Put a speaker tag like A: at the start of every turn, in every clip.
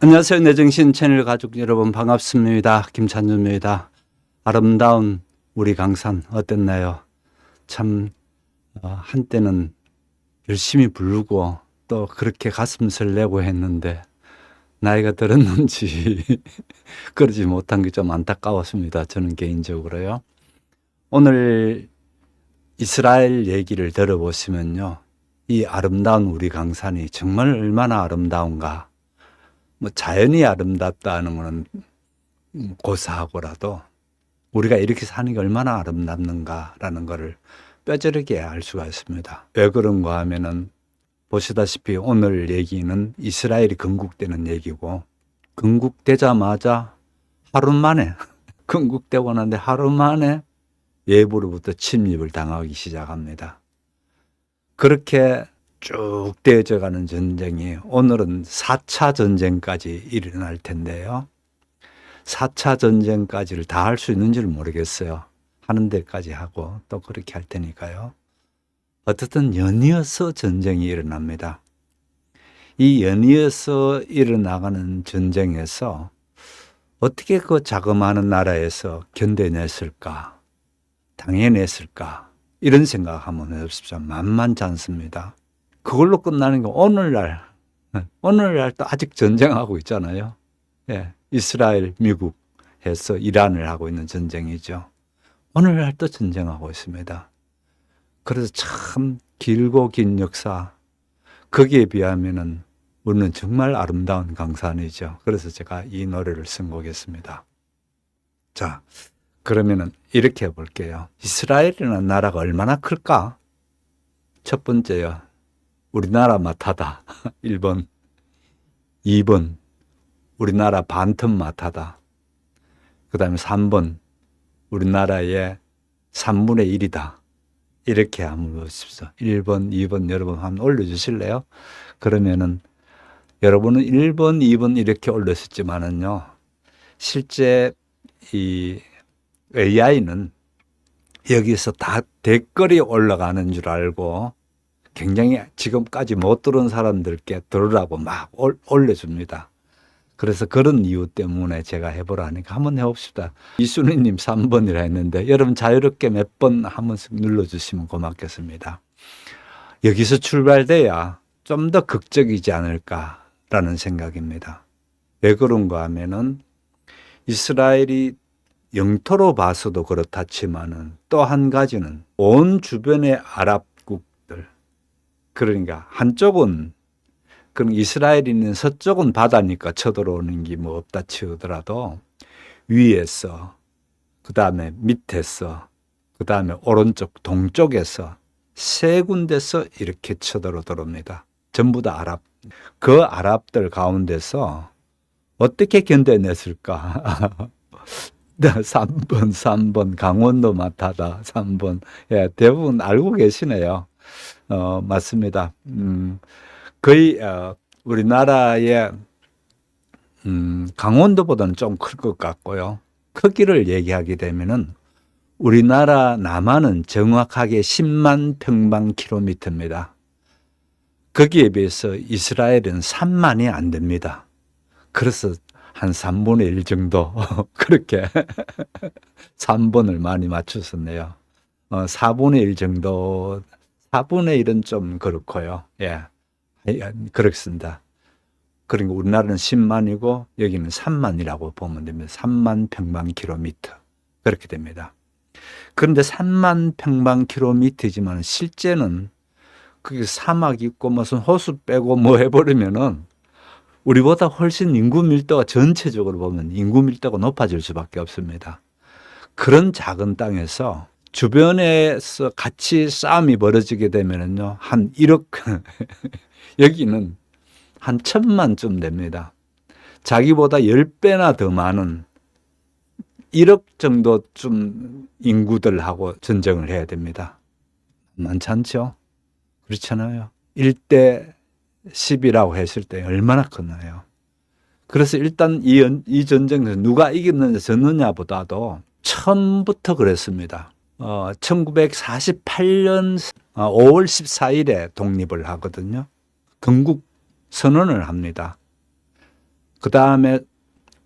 A: 안녕하세요. 내정신 채널 가족 여러분 반갑습니다. 김찬준입니다. 아름다운 우리 강산 어땠나요? 참 한때는 열심히 부르고 또 그렇게 가슴을 내고 했는데 나이가 들었는지 그러지 못한 게 좀 안타까웠습니다. 저는 개인적으로요. 오늘 이스라엘 얘기를 들어보시면요. 이 아름다운 우리 강산이 정말 얼마나 아름다운가. 자연이 아름답다는 것은 고사하고라도 우리가 이렇게 사는 게 얼마나 아름답는가라는 것을 뼈저리게 알 수가 있습니다. 왜 그런가 하면은 보시다시피 오늘 얘기는 이스라엘이 건국되는 얘기고, 건국되자마자 하루 만에 건국되고 난데 하루 만에 외부로부터 침입을 당하기 시작합니다. 그렇게 쭉 되어져 가는 전쟁이 오늘은 4차 전쟁까지 일어날 텐데요. 4차 전쟁까지를 다 할 수 있는지를 모르겠어요. 하는 데까지 하고 또 그렇게 할 테니까요. 어쨌든 연이어서 전쟁이 일어납니다. 이 연이어서 일어나가는 전쟁에서 어떻게 그 자그마한 나라에서 견뎌냈을까, 당해냈을까, 이런 생각하면 해보십시오. 만만치 않습니다. 그걸로 끝나는 게 오늘날 또 아직 전쟁하고 있잖아요. 예, 이스라엘, 미국 해서 이란을 하고 있는 전쟁이죠. 오늘날 또 전쟁하고 있습니다. 그래서 참 길고 긴 역사, 거기에 비하면은 우리는 정말 아름다운 강산이죠. 그래서 제가 이 노래를 선곡했습니다. 자, 그러면은 이렇게 해볼게요. 이스라엘이라는 나라가 얼마나 클까? 첫 번째요. 우리나라 마타다. 1번. 2번. 우리나라 반틈 마타다. 그 다음에 3번. 우리나라의 3분의 1이다. 이렇게 한번 보십시오. 1번, 2번 여러분 한번 올려주실래요? 그러면은 여러분은 1번, 2번 이렇게 올렸었지만은요. 실제 이 AI는 여기서 다 댓글이 올라가는 줄 알고 굉장히 지금까지 못 들은 사람들께 들으라고 막 올려줍니다. 그래서 그런 이유 때문에 제가 해보라 하니까 한번 해봅시다. 이순희님 3번이라 했는데 여러분 자유롭게 몇 번 한 번씩 눌러주시면 고맙겠습니다. 여기서 출발돼야 좀 더 극적이지 않을까라는 생각입니다. 왜 그런가 하면은 이스라엘이 영토로 봐서도 그렇다 치만은 또 한 가지는 온 주변의 아랍국들, 그러니까 한쪽은 그럼 이스라엘이 있는 서쪽은 바다니까 쳐들어오는 게 뭐 없다 치더라도 위에서, 그 다음에 밑에서, 그 다음에 오른쪽 동쪽에서 세 군데서 이렇게 쳐들어옵니다. 전부 다 아랍. 그 아랍들 가운데서 어떻게 견뎌냈을까? 3번 강원도 마타다. 3번. 예, 대부분 알고 계시네요. 맞습니다. 거의 우리나라의 강원도보다는 좀 클 것 같고요. 크기를 얘기하게 되면은 우리나라 남한은 정확하게 10만 평방킬로미터입니다. 거기에 비해서 이스라엘은 3만이 안 됩니다. 그래서 한 3분의 1 정도 그렇게 3번을 많이 맞추셨네요. 4분의 1 정도, 4분의 1은 좀 그렇고요. 예, 그렇습니다. 그러니까 우리나라는 10만이고 여기는 3만이라고 보면 됩니다. 3만 평방킬로미터 그렇게 됩니다. 그런데 3만 평방킬로미터지만 실제는 그게 사막 있고 무슨 호수 빼고 뭐 해버리면은 우리보다 훨씬 인구 밀도가 전체적으로 보면 인구 밀도가 높아질 수밖에 없습니다. 그런 작은 땅에서 주변에서 같이 싸움이 벌어지게 되면은요, 한 1억, 여기는 한 1000만쯤 됩니다. 자기보다 10배나 더 많은 1억 정도쯤 인구들하고 전쟁을 해야 됩니다. 많지 않죠? 그렇잖아요. 1대 10이라고 했을 때 얼마나 크나요? 그래서 일단 이 전쟁에서 누가 이겼느냐 졌느냐보다도 처음부터 그랬습니다. 1948년 5월 14일에 독립을 하거든요. 건국 선언을 합니다. 그 다음에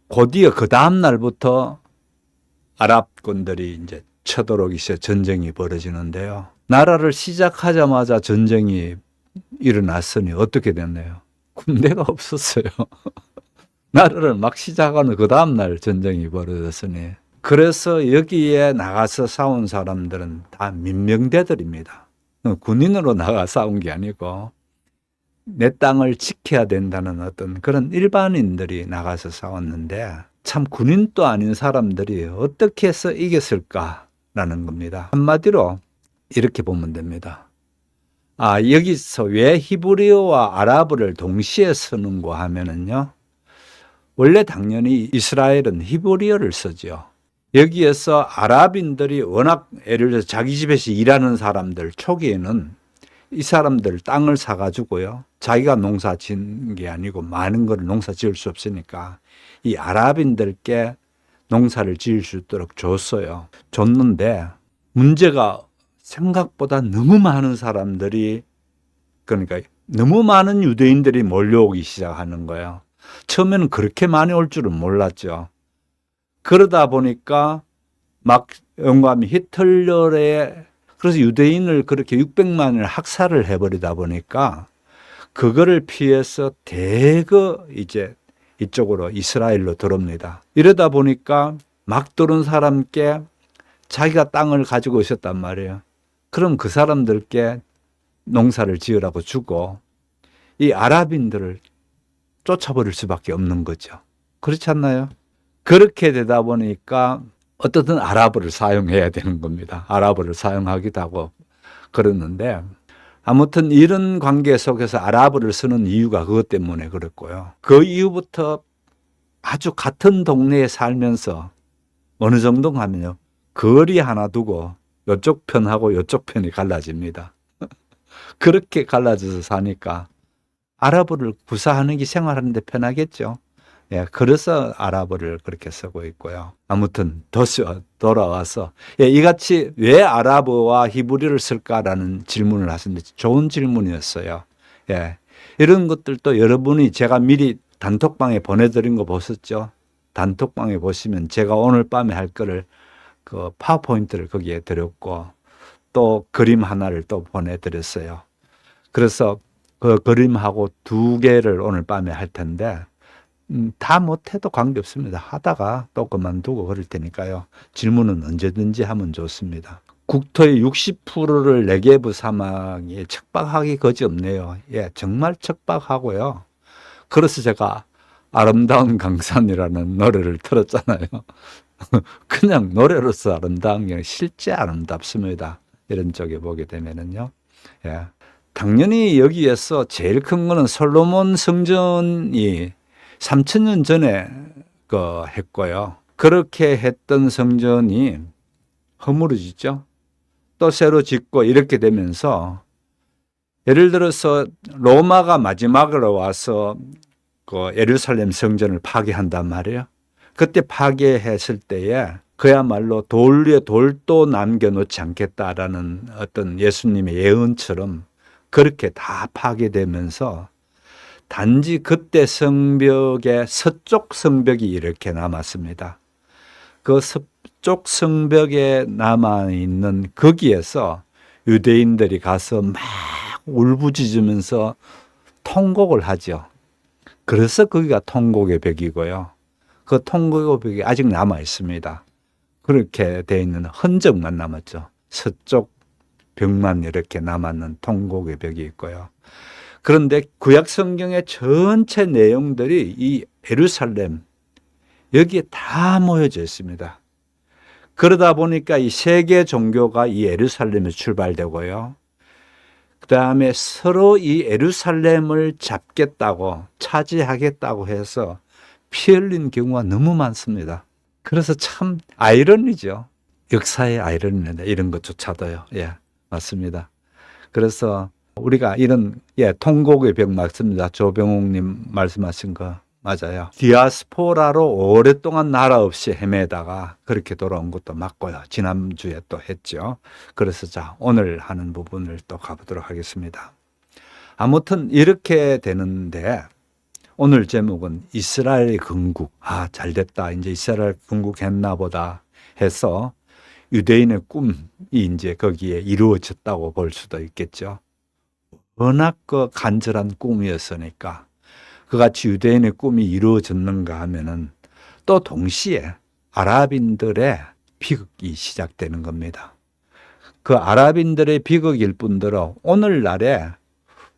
A: 곧이어 그 다음 날부터 아랍군들이 이제 쳐들어오기 시작 전쟁이 벌어지는데요. 나라를 시작하자마자 전쟁이 일어났으니 어떻게 됐나요? 군대가 없었어요. 나라를 막 시작하는 그 다음 날 전쟁이 벌어졌으니. 그래서 여기에 나가서 싸운 사람들은 다 민병대들입니다. 군인으로 나가 싸운 게 아니고 내 땅을 지켜야 된다는 어떤 그런 일반인들이 나가서 싸웠는데 참 군인도 아닌 사람들이 어떻게 해서 이겼을까라는 겁니다. 한마디로 이렇게 보면 됩니다. 여기서 왜 히브리어와 아랍어를 동시에 쓰는가 하면은요. 원래 당연히 이스라엘은 히브리어를 쓰죠. 여기에서 아랍인들이 워낙 예를 들어서 자기 집에서 일하는 사람들 초기에는 이 사람들 땅을 사가지고요. 자기가 농사 짓는 게 아니고 많은 걸 농사 지을 수 없으니까 이 아랍인들께 농사를 지을 수 있도록 줬어요. 줬는데 문제가 생각보다 너무 많은 사람들이 그러니까 너무 많은 유대인들이 몰려오기 시작하는 거예요. 처음에는 그렇게 많이 올 줄은 몰랐죠. 그러다 보니까 막 영감이 히틀러의 그래서 유대인을 그렇게 600만을 학살을 해버리다 보니까 그거를 피해서 대거 이제 이쪽으로 이스라엘로 들어옵니다. 이러다 보니까 막 들어온 사람께 자기가 땅을 가지고 있었단 말이에요. 그럼 그 사람들께 농사를 지으라고 주고 이 아랍인들을 쫓아버릴 수밖에 없는 거죠. 그렇지 않나요? 그렇게 되다 보니까 어떻든 아랍어를 사용해야 되는 겁니다. 아랍어를 사용하기도 하고 그러는데 아무튼 이런 관계 속에서 아랍어를 쓰는 이유가 그것 때문에 그랬고요. 그 이후부터 아주 같은 동네에 살면서 어느 정도 하면요. 거리 하나 두고 이쪽 편하고 이쪽 편이 갈라집니다. 그렇게 갈라져서 사니까 아랍어를 구사하는 게 생활하는 데 편하겠죠. 예, 그래서 아랍어를 그렇게 쓰고 있고요. 아무튼 다시 돌아와서 이같이 왜 아랍어와 히브리어를 쓸까라는 질문을 하셨는데 좋은 질문이었어요. 예, 이런 것들도 여러분이 제가 미리 단톡방에 보내드린 거 보셨죠? 단톡방에 보시면 제가 오늘 밤에 할 거를 그 파워포인트를 거기에 드렸고 또 그림 하나를 또 보내드렸어요. 그래서 그 그림하고 2개를 오늘 밤에 할 텐데 다 못해도 관계없습니다. 하다가 또 그만두고 그럴 테니까요. 질문은 언제든지 하면 좋습니다. 국토의 60%를 네게브 사막이 척박하기 거지없네요. 예, 정말 척박하고요. 그래서 제가 아름다운 강산이라는 노래를 틀었잖아요. 그냥 노래로서 아름다운 게 실제 아름답습니다. 이런 쪽에 보게 되면은요. 예. 당연히 여기에서 제일 큰 거는 솔로몬 성전이 3000년 전에 했고요. 그렇게 했던 성전이 허물어지죠. 또 새로 짓고 이렇게 되면서 예를 들어서 로마가 마지막으로 와서 예루살렘 성전을 파괴한단 말이에요. 그때 파괴했을 때에 그야말로 돌 위에 돌도 남겨놓지 않겠다라는 어떤 예수님의 예언처럼 그렇게 다 파괴되면서 단지 그때 성벽에 서쪽 성벽이 이렇게 남았습니다. 그 서쪽 성벽에 남아있는 거기에서 유대인들이 가서 막 울부짖으면서 통곡을 하죠. 그래서 거기가 통곡의 벽이고요. 그 통곡의 벽이 아직 남아있습니다. 그렇게 되어 있는 흔적만 남았죠. 서쪽 벽만 이렇게 남았는 통곡의 벽이 있고요. 그런데 구약 성경의 전체 내용들이 이 예루살렘 여기에 다 모여져 있습니다. 그러다 보니까 이 세계 종교가 이 예루살렘에 출발되고요. 그 다음에 서로 이 예루살렘을 잡겠다고 차지하겠다고 해서 피 흘린 경우가 너무 많습니다. 그래서 참 아이러니죠. 역사의 아이러니입니다. 이런 것조차도요. 예, 맞습니다. 그래서 우리가 이런 통곡의 벽 맞습니다. 조병욱님 말씀하신 거 맞아요. 디아스포라로 오랫동안 나라 없이 헤매다가 그렇게 돌아온 것도 맞고요. 지난주에 또 했죠. 그래서 자 오늘 하는 부분을 또 가보도록 하겠습니다. 아무튼 이렇게 되는데 오늘 제목은 이스라엘 건국. 아, 잘 됐다. 이제 이스라엘 건국했나 보다 해서 유대인의 꿈이 이제 거기에 이루어졌다고 볼 수도 있겠죠. 워낙 그 간절한 꿈이었으니까 그같이 유대인의 꿈이 이루어졌는가 하면은 또 동시에 아랍인들의 비극이 시작되는 겁니다. 그 아랍인들의 비극일 뿐더러 오늘날에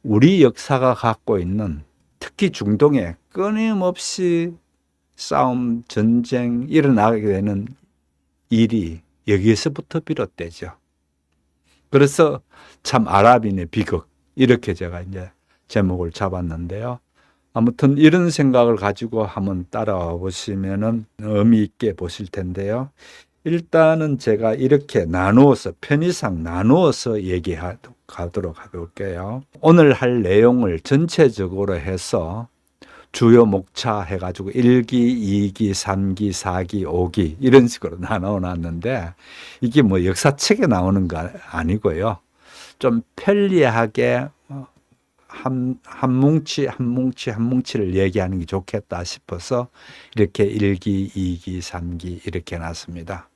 A: 우리 역사가 갖고 있는 특히 중동에 끊임없이 싸움, 전쟁 일어나게 되는 일이 여기에서부터 비롯되죠. 그래서 참 아랍인의 비극 이렇게 제가 이제 제목을 잡았는데요. 아무튼 이런 생각을 가지고 한번 따라와 보시면은 의미 있게 보실 텐데요. 일단은 제가 이렇게 나누어서 편의상 나누어서 얘기하도록 해볼게요. 오늘 할 내용을 전체적으로 해서 주요 목차 해가지고 1기, 2기, 3기, 4기, 5기 이런 식으로 나눠 놨는데 이게 뭐 역사책에 나오는 거 아니고요. 좀 편리하게 한 뭉치를 얘기하는 게 좋겠다 싶어서 이렇게 1기, 2기, 3기 이렇게 놨습니다.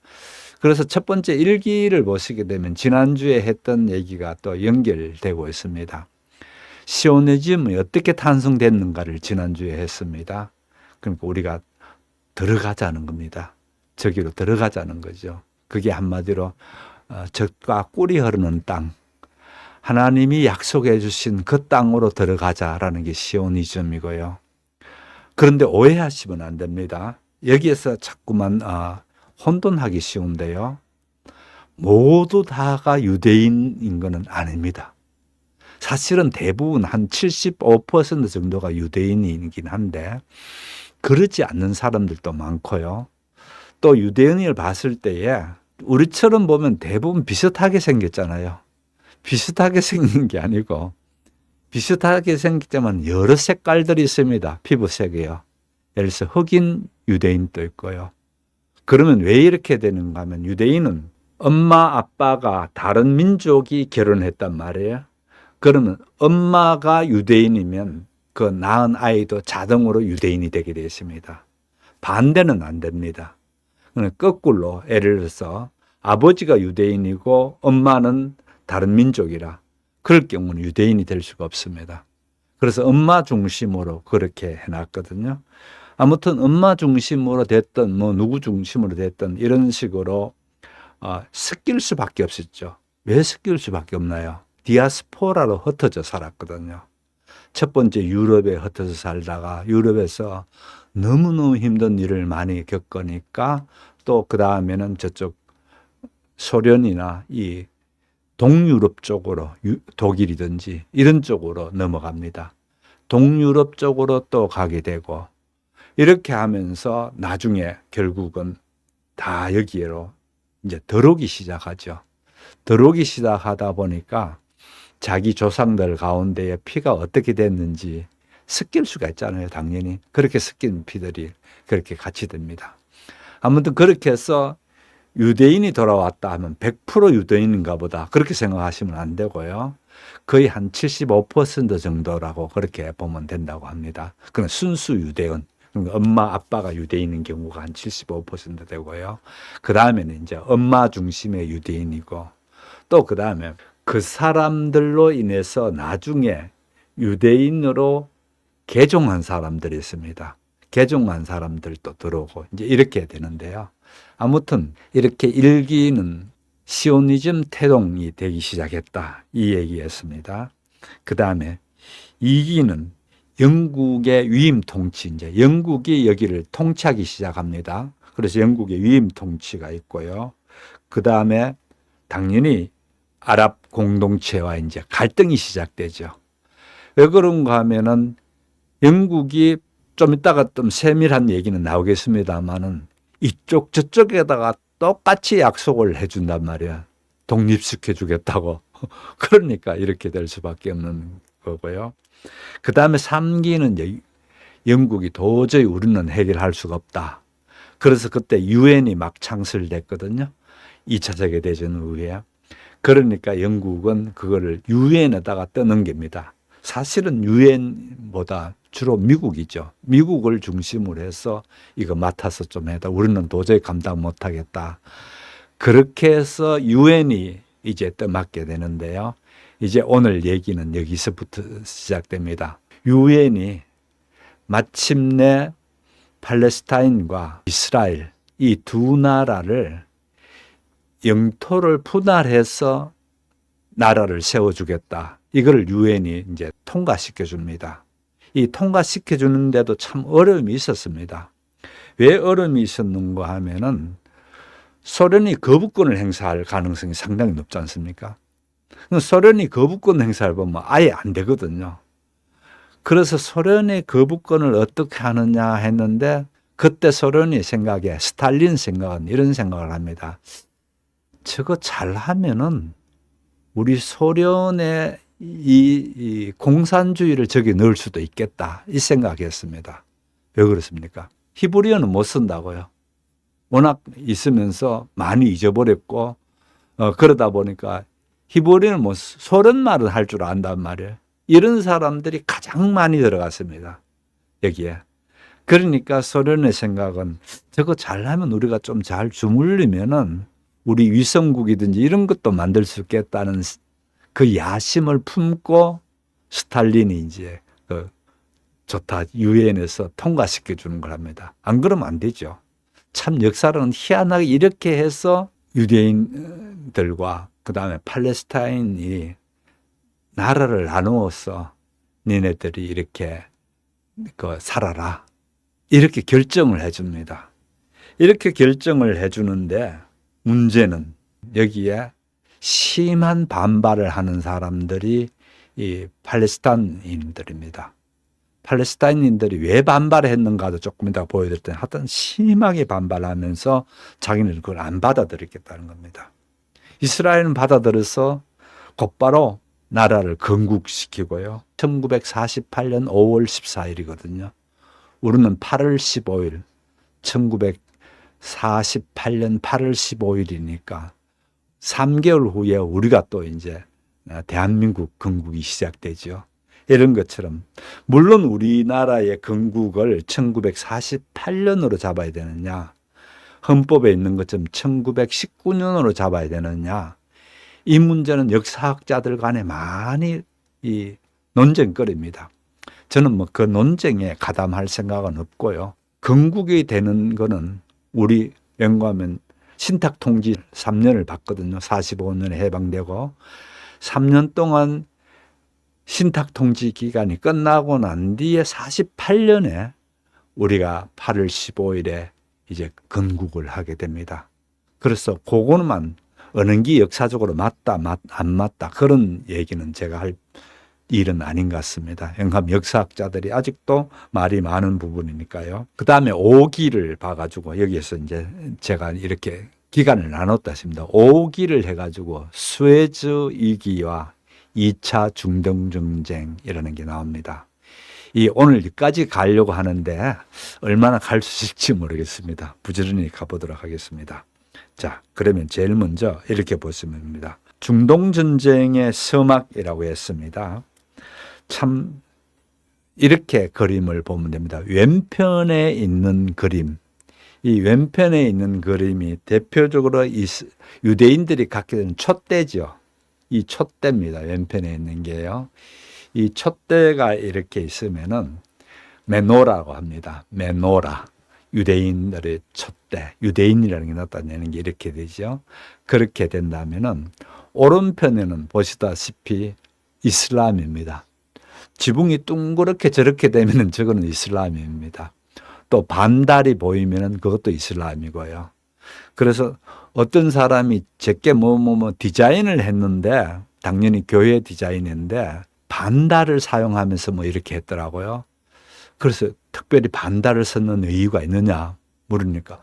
A: 그래서 첫 번째 1기를 보시게 되면 지난주에 했던 얘기가 또 연결되고 있습니다. 시오니즘이 어떻게 탄생됐는가를 지난주에 했습니다. 그러니까 우리가 들어가자는 겁니다. 저기로 들어가자는 거죠. 그게 한마디로 젖과 꿀이 흐르는 땅, 하나님이 약속해 주신 그 땅으로 들어가자라는 게 시오니즘이고요. 그런데 오해하시면 안 됩니다. 여기에서 자꾸만 혼돈하기 쉬운데요. 모두 다가 유대인인 것은 아닙니다. 사실은 대부분 한 75% 정도가 유대인이긴 한데 그렇지 않는 사람들도 많고요. 또 유대인을 봤을 때에 우리처럼 보면 대부분 비슷하게 생겼잖아요. 비슷하게 생긴 게 아니고 비슷하게 생겼지만 여러 색깔들이 있습니다. 피부색이요. 예를 들어서 흑인 유대인도 있고요. 그러면 왜 이렇게 되는가 하면 유대인은 엄마 아빠가 다른 민족이 결혼했단 말이에요. 그러면 엄마가 유대인이면 그 낳은 아이도 자동으로 유대인이 되게 되어 있습니다. 반대는 안 됩니다. 거꾸로 예를 들어서 아버지가 유대인이고 엄마는 다른 민족이라 그럴 경우는 유대인이 될 수가 없습니다. 그래서 엄마 중심으로 그렇게 해놨거든요. 아무튼 엄마 중심으로 됐든 뭐 누구 중심으로 됐든 이런 식으로 섞일 수밖에 없었죠. 왜 섞일 수밖에 없나요? 디아스포라로 흩어져 살았거든요. 첫 번째 유럽에 흩어져 살다가 유럽에서 너무너무 힘든 일을 많이 겪으니까 또 그 다음에는 저쪽 소련이나 이 동유럽 쪽으로 독일이든지 이런 쪽으로 넘어갑니다. 동유럽 쪽으로 또 가게 되고 이렇게 하면서 나중에 결국은 다 여기로 이제 들어오기 시작하죠. 들어오기 시작하다 보니까 자기 조상들 가운데에 피가 어떻게 됐는지 섞일 수가 있잖아요. 당연히. 그렇게 섞인 피들이 그렇게 같이 됩니다. 아무튼 그렇게 해서 유대인이 돌아왔다 하면 100% 유대인인가 보다 그렇게 생각하시면 안 되고요. 거의 한 75% 정도라고 그렇게 보면 된다고 합니다. 그건 순수 유대인. 그러니까 엄마 아빠가 유대인인 경우가 한 75% 되고요. 그 다음에는 이제 엄마 중심의 유대인이고 또 그 다음에 그 사람들로 인해서 나중에 유대인으로 개종한 사람들이 있습니다. 개종한 사람들도 들어오고 이제 이렇게 되는데요. 아무튼 이렇게 1기는 시오니즘 태동이 되기 시작했다. 이 얘기였습니다. 그 다음에 2기는 영국의 위임 통치, 이제 영국이 여기를 통치하기 시작합니다. 그래서 영국의 위임 통치가 있고요. 그 다음에 당연히 아랍 공동체와 이제 갈등이 시작되죠. 왜 그런가 하면은 영국이 좀 이따가 좀 세밀한 얘기는 나오겠습니다만은 이쪽 저쪽에다가 똑같이 약속을 해준단 말이야. 독립시켜주겠다고. 그러니까 이렇게 될 수밖에 없는 거고요. 그 다음에 3기는 이제 영국이 도저히 우리는 해결할 수가 없다. 그래서 그때 유엔이 막 창설됐거든요. 2차 세계대전 후에. 그러니까 영국은 그거를 유엔에다가 떠넘깁니다. 사실은 유엔보다 주로 미국이죠. 미국을 중심으로 해서 이거 맡아서 좀 해다. 우리는 도저히 감당 못하겠다. 그렇게 해서 유엔이 이제 떠맡게 되는데요. 이제 오늘 얘기는 여기서부터 시작됩니다. 유엔이 마침내 팔레스타인과 이스라엘 이 두 나라를 영토를 분할해서 나라를 세워주겠다. 이걸 유엔이 이제 통과시켜 줍니다. 이 통과시켜 주는데도 참 어려움이 있었습니다. 왜 어려움이 있었는가 하면은 소련이 거부권을 행사할 가능성이 상당히 높지 않습니까? 소련이 거부권 행사를 보면 아예 안 되거든요. 그래서 소련의 거부권을 어떻게 하느냐 했는데 그때 소련이 생각에 스탈린 생각은 이런 생각을 합니다. 저거 잘하면은 우리 소련의 이 공산주의를 저기 넣을 수도 있겠다 이 생각했습니다. 왜 그렇습니까? 히브리어는 못 쓴다고요. 워낙 있으면서 많이 잊어버렸고 그러다 보니까 히브리어는 뭐 소련 말은 할 줄 안단 말이에요. 이런 사람들이 가장 많이 들어갔습니다. 여기에. 그러니까 소련의 생각은 저거 잘하면 우리가 좀 잘 주물리면은 우리 위성국이든지 이런 것도 만들 수 있겠다는 그 야심을 품고 스탈린이 이제 좋다 유엔에서 통과시켜 주는 걸 합니다. 안 그러면 안 되죠. 참 역사는 희한하게 이렇게 해서 유대인들과 그다음에 팔레스타인이 나라를 나누어서 니네들이 이렇게 살아라. 이렇게 결정을 해줍니다. 이렇게 결정을 해주는데 문제는 여기에 심한 반발을 하는 사람들이 이 팔레스타인인들입니다. 팔레스타인인들이 왜 반발했는가도 조금 이따 보여드릴 텐데 하여튼 심하게 반발하면서 자기는 그걸 안 받아들이겠다는 겁니다. 이스라엘은 받아들여서 곧바로 나라를 건국시키고요. 1948년 5월 14일이거든요. 우리는 8월 15일, 1948년 8월 15일이니까 3개월 후에 우리가 또 이제 대한민국 건국이 시작되죠. 이런 것처럼 물론 우리나라의 건국을 1948년으로 잡아야 되느냐, 헌법에 있는 것처럼 1919년으로 잡아야 되느냐, 이 문제는 역사학자들 간에 많이 논쟁거리입니다. 저는 뭐 그 논쟁에 가담할 생각은 없고요. 건국이 되는 거는 우리 연구하면 신탁통지 3년을 받거든요. 45년에 해방되고 3년 동안 신탁통지 기간이 끝나고 난 뒤에 48년에 우리가 8월 15일에 이제 건국을 하게 됩니다. 그래서 그거만 어느 게 역사적으로 맞다, 안 맞다 그런 얘기는 제가 할 일은 아닌 것 같습니다. 영감 역사학자들이 아직도 말이 많은 부분이니까요. 그 다음에 5기를 봐가지고 여기에서 이제 제가 이렇게 기간을 나눴다 했습니다. 5기를 해가지고 수에즈 2기와 2차 중동 전쟁이라는 게 나옵니다. 오늘 여기까지 가려고 하는데 얼마나 갈 수 있을지 모르겠습니다. 부지런히 가보도록 하겠습니다. 자, 그러면 제일 먼저 이렇게 보시면 됩니다. 중동 전쟁의 서막이라고 했습니다. 참 이렇게 그림을 보면 됩니다. 왼편에 있는 그림, 이 왼편에 있는 그림이 대표적으로 유대인들이 갖게 되는 촛대죠. 이 촛대입니다. 왼편에 있는 게요. 이 촛대가 이렇게 있으면은 메노라고 합니다. 메노라. 유대인들의 촛대, 유대인이라는 게 나타내는 게 이렇게 되죠. 그렇게 된다면은 오른편에는 보시다시피 이슬람입니다. 지붕이 둥그렇게 저렇게 되면은 저거는 이슬람입니다. 또 반달이 보이면은 그것도 이슬람이고요. 그래서 어떤 사람이 제게 디자인을 했는데 당연히 교회 디자인인데 반달을 사용하면서 뭐 이렇게 했더라고요. 그래서 특별히 반달을 쓰는 이유가 있느냐 물으니까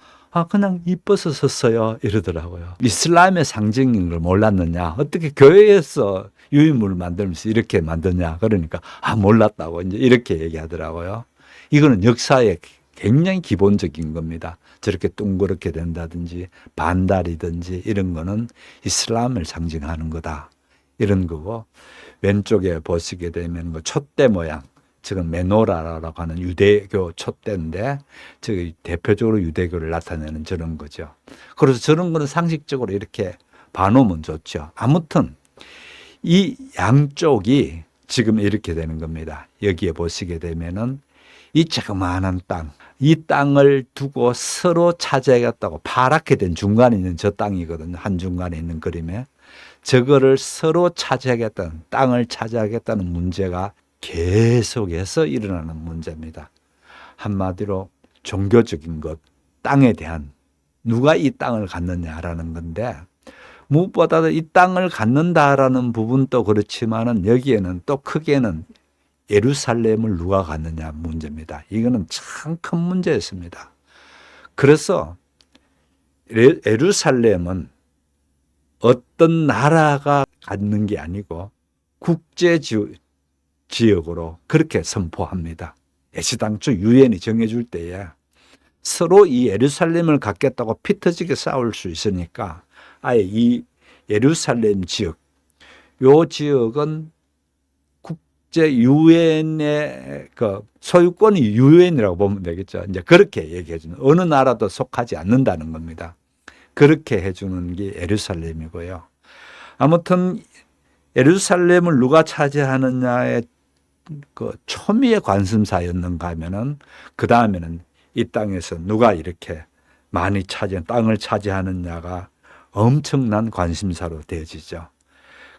A: 그냥 이뻐서 썼어요 이러더라고요. 이슬람의 상징인 걸 몰랐느냐, 어떻게 교회에서 유인물을 만들면서 이렇게 만드냐 그러니까 몰랐다고 이제 이렇게 얘기하더라고요. 이거는 역사의 굉장히 기본적인 겁니다. 저렇게 둥그렇게 된다든지 반달이든지 이런 거는 이슬람을 상징하는 거다 이런 거고, 왼쪽에 보시게 되면 그 촛대 모양, 지금 메노라라고 하는 유대교 촛대인데, 대표적으로 유대교를 나타내는 저런 거죠. 그래서 저런 거는 상식적으로 이렇게 봐놓으면 좋죠. 아무튼 이 양쪽이 지금 이렇게 되는 겁니다. 여기에 보시게 되면은 이 자그마한 땅, 이 땅을 두고 서로 차지하겠다고 파랗게 된 중간에 있는 저 땅이거든요. 한중간에 있는 그림에. 저거를 서로 차지하겠다는, 땅을 차지하겠다는 문제가 계속해서 일어나는 문제입니다. 한마디로 종교적인 것, 땅에 대한, 누가 이 땅을 갖느냐라는 건데, 무엇보다도 이 땅을 갖는다라는 부분도 그렇지만은 여기에는 또 크게는 예루살렘을 누가 갖느냐 문제입니다. 이거는 참 큰 문제였습니다. 그래서 예루살렘은 어떤 나라가 갖는 게 아니고 국제 지역으로 그렇게 선포합니다. 애시당초 유엔이 정해줄 때에 서로 이 예루살렘을 갖겠다고 피 터지게 싸울 수 있으니까 아예 이 예루살렘 지역, 요 지역은 국제 유엔의 그 소유권이 유엔이라고 보면 되겠죠. 이제 그렇게 얘기해 주는, 어느 나라도 속하지 않는다는 겁니다. 그렇게 해주는 게 예루살렘이고요. 아무튼 예루살렘을 누가 차지하느냐의 그 초미의 관심사였는가 하면은 그 다음에는 이 땅에서 누가 이렇게 많이 땅을 차지하느냐가 엄청난 관심사로 되어지죠.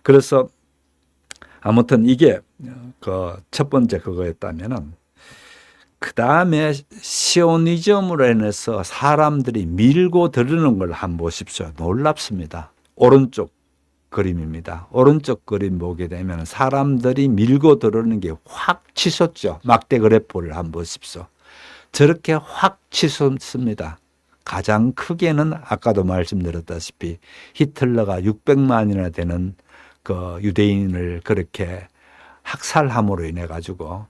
A: 그래서 아무튼 이게 그 첫 번째 그거였다면은 그 다음에 시오니즘으로 인해서 사람들이 밀고 들으는 걸 한번 보십시오. 놀랍습니다. 오른쪽 그림입니다. 오른쪽 그림 보게 되면 사람들이 밀고 들어오는 게 확 치솟죠. 막대 그래프를 한번 보십시오. 저렇게 확 치솟습니다. 가장 크게는 아까도 말씀드렸다시피 히틀러가 600만이나 되는 그 유대인을 그렇게 학살함으로 인해 가지고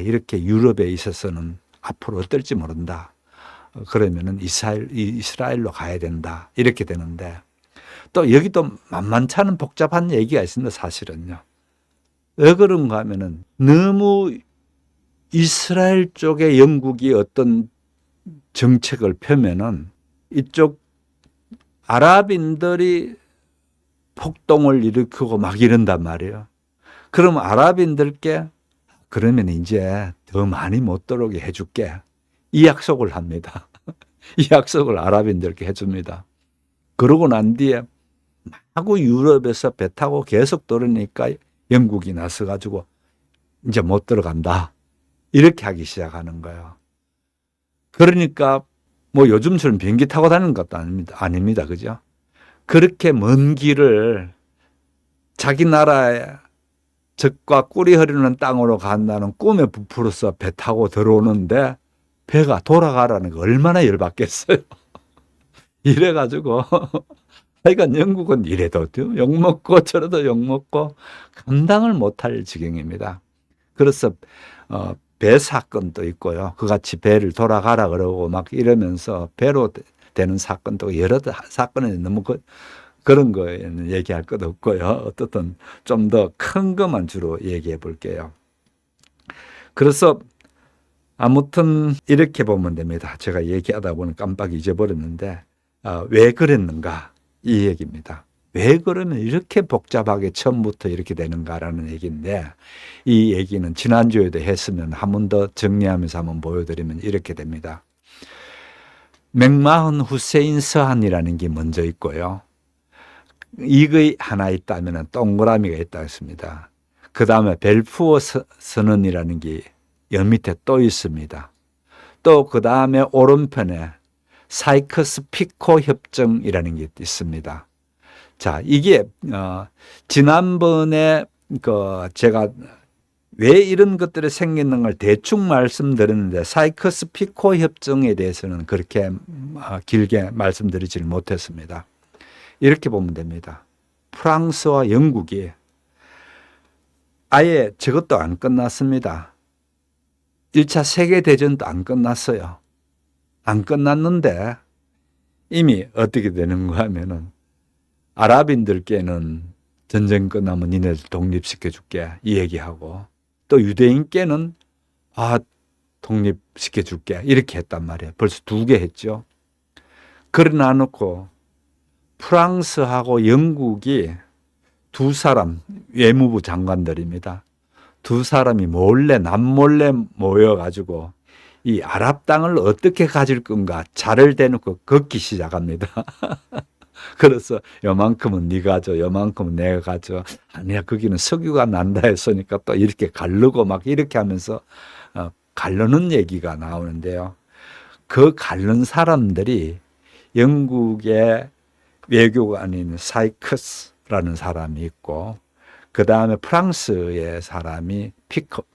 A: 이렇게 유럽에 있어서는 앞으로 어떨지 모른다. 그러면은 이스라엘로 가야 된다. 이렇게 되는데 또 여기도 만만치 않은 복잡한 얘기가 있습니다. 사실은요. 왜 그런가 하면은 너무 이스라엘 쪽에 영국이 어떤 정책을 펴면은 이쪽 아랍인들이 폭동을 일으키고 막 이런단 말이에요. 그럼 아랍인들께 그러면 이제 더 많이 못 들어오게 해줄게. 이 약속을 합니다. 이 약속을 아랍인들께 해줍니다. 그러고 난 뒤에 마구 유럽에서 배 타고 계속 들어오니까 영국이 나서가지고 이제 못 들어간다. 이렇게 하기 시작하는 거예요. 그러니까 뭐 요즘처럼 비행기 타고 다니는 것도 아닙니다. 그죠? 그렇게 먼 길을 자기 나라에 적과 꿀이 흐르는 땅으로 간다는 꿈에 부풀어서 배 타고 들어오는데 배가 돌아가라는 거 얼마나 열받겠어요. 이래가지고 하여간 영국은 이래도 욕먹고 저래도 욕먹고 감당을 못할 지경입니다. 그래서 배 사건도 있고요. 그같이 배를 돌아가라 그러고 막 이러면서 배로 되는 사건도 여러 사건이 너무 그런 거에는 얘기할 것 없고요. 어떻든 좀 더 큰 것만 주로 얘기해 볼게요. 그래서 아무튼 이렇게 보면 됩니다. 제가 얘기하다 보니 깜빡 잊어버렸는데 왜 그랬는가 이 얘기입니다. 왜 그러면 이렇게 복잡하게 처음부터 이렇게 되는가라는 얘기인데 이 얘기는 지난주에도 했으면 한 번 더 정리하면서 한번 보여드리면 이렇게 됩니다. 맥마흔 후세인 서한이라는 게 먼저 있고요. 이거 하나 있다면 동그라미가 있다 했습니다. 그 다음에 벨푸어 선언이라는 게 여 밑에 또 있습니다. 또 그 다음에 오른편에 사이커스 피코 협정이라는 게 있습니다. 자, 이게 지난번에 제가 왜 이런 것들이 생기는 걸 대충 말씀드렸는데 사이커스 피코 협정에 대해서는 그렇게 길게 말씀드리지를 못했습니다. 이렇게 보면 됩니다. 프랑스와 영국이 아예 저것도 안 끝났습니다. 1차 세계대전도 안 끝났어요. 안 끝났는데 이미 어떻게 되는가 하면은 아랍인들께는 전쟁 끝나면 니네들 독립시켜줄게 이 얘기하고, 또 유대인께는 독립시켜줄게 이렇게 했단 말이에요. 벌써 2개 했죠. 그러나 놓고 프랑스하고 영국이 2사람, 외무부 장관들입니다. 2사람이 남몰래 모여가지고 이 아랍 땅을 어떻게 가질 건가 차를 대놓고 걷기 시작합니다. 그래서 요만큼은 네가 가져, 요만큼은 내가 가져. 아니야, 거기는 석유가 난다 했으니까 또 이렇게 가르고 막 이렇게 하면서 가르는 얘기가 나오는데요. 그 가른 사람들이 영국의 외교관인 사이커스라는 사람이 있고, 그 다음에 프랑스의 사람이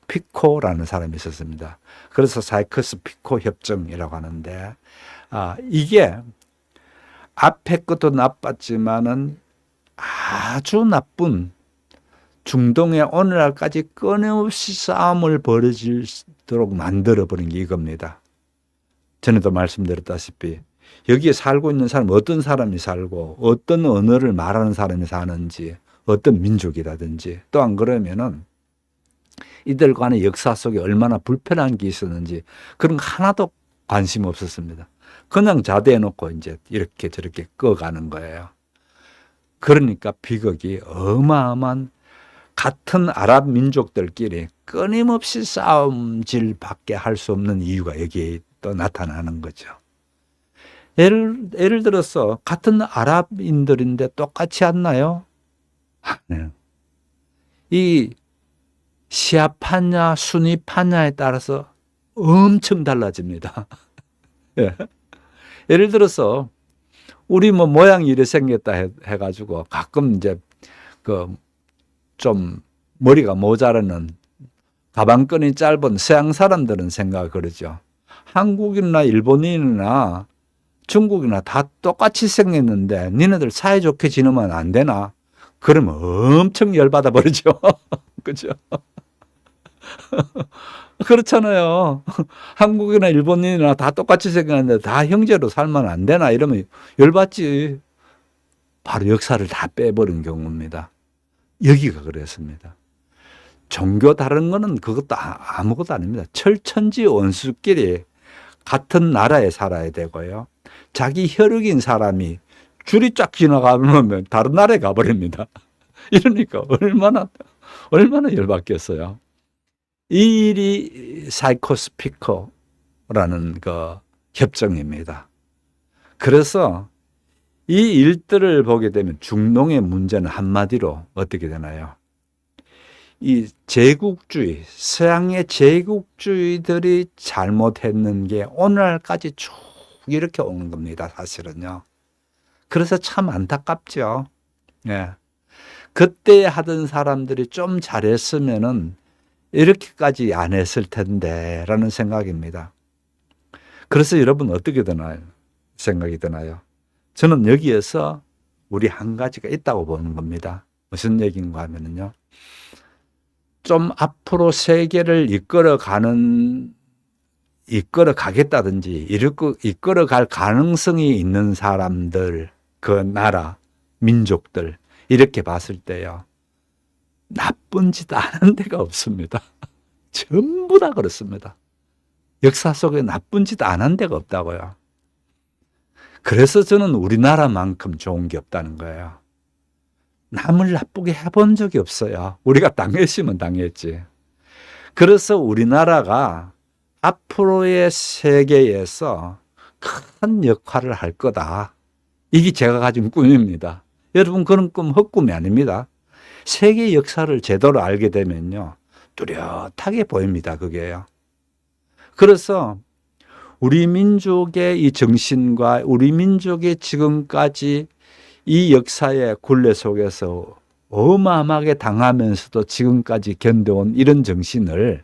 A: 피코라는 사람이 있었습니다. 그래서 사이커스 피코 협정이라고 하는데, 이게 앞에 것도 나빴지만은 아주 나쁜 중동의 오늘날까지 끊임없이 싸움을 벌어지도록 만들어버린 게 이겁니다. 전에도 말씀드렸다시피 여기에 살고 있는 사람, 어떤 사람이 살고 어떤 언어를 말하는 사람이 사는지, 어떤 민족이라든지, 또 안 그러면은 이들 간의 역사 속에 얼마나 불편한 게 있었는지 그런 거 하나도 관심 없었습니다. 그냥 자대해놓고 이제 이렇게 저렇게 꺼가는 거예요. 그러니까 비극이 어마어마한, 같은 아랍 민족들끼리 끊임없이 싸움질밖에 할 수 없는 이유가 여기에 또 나타나는 거죠. 예를 들어서 같은 아랍인들인데 똑같지 않나요? 네. 이 시아파냐 수니파냐에 따라서 엄청 달라집니다. 예. 예를 들어서 우리 모양이 이래 생겼다 해가지고 가끔 이제 좀 머리가 모자라는, 가방끈이 짧은 서양 사람들은 생각을 그러죠. 한국인이나 일본인이나 중국이나 다 똑같이 생겼는데 니네들 사이좋게 지내면 안 되나? 그러면 엄청 열받아 버리죠. 그죠? 그렇잖아요. 한국이나 일본인이나 다 똑같이 생겼는데 다 형제로 살면 안 되나? 이러면 열받지. 바로 역사를 다 빼버린 경우입니다. 여기가 그랬습니다. 종교 다른 거는 그것도 아무것도 아닙니다. 철천지 원수끼리 같은 나라에 살아야 되고요. 자기 혈육인 사람이 줄이 쫙 지나가면 다른 나라에 가버립니다. 이러니까 얼마나 열받겠어요. 이 일이 사이코스피커라는 그 협정입니다. 그래서 이 일들을 보게 되면 중동의 문제는 한마디로 어떻게 되나요? 이 제국주의, 서양의 제국주의들이 잘못했는 게 오늘날까지 쭉 이렇게 오는 겁니다, 사실은요. 그래서 참 안타깝죠. 예. 그때 하던 사람들이 좀 잘했으면은 이렇게까지 안 했을 텐데 라는 생각입니다. 그래서 여러분 어떻게 생각이 드나요? 저는 여기에서 우리 한 가지가 있다고 보는 겁니다. 무슨 얘기인가 하면요. 좀 앞으로 세계를 이끌어 가겠다든지 이끌어 갈 가능성이 있는 사람들, 그 나라, 민족들, 이렇게 봤을 때요. 나쁜 짓 안 한 데가 없습니다. 전부 다 그렇습니다. 역사 속에 나쁜 짓 안 한 데가 없다고요. 그래서 저는 우리나라만큼 좋은 게 없다는 거예요. 남을 나쁘게 해본 적이 없어요. 우리가 당했으면 당했지. 그래서 우리나라가 앞으로의 세계에서 큰 역할을 할 거다. 이게 제가 가진 꿈입니다. 여러분, 그런 꿈 헛꿈이 아닙니다. 세계 역사를 제대로 알게 되면요, 뚜렷하게 보입니다. 그게요. 그래서 우리 민족의 이 정신과 우리 민족의 지금까지 이 역사의 굴레 속에서 어마어마하게 당하면서도 지금까지 견뎌온 이런 정신을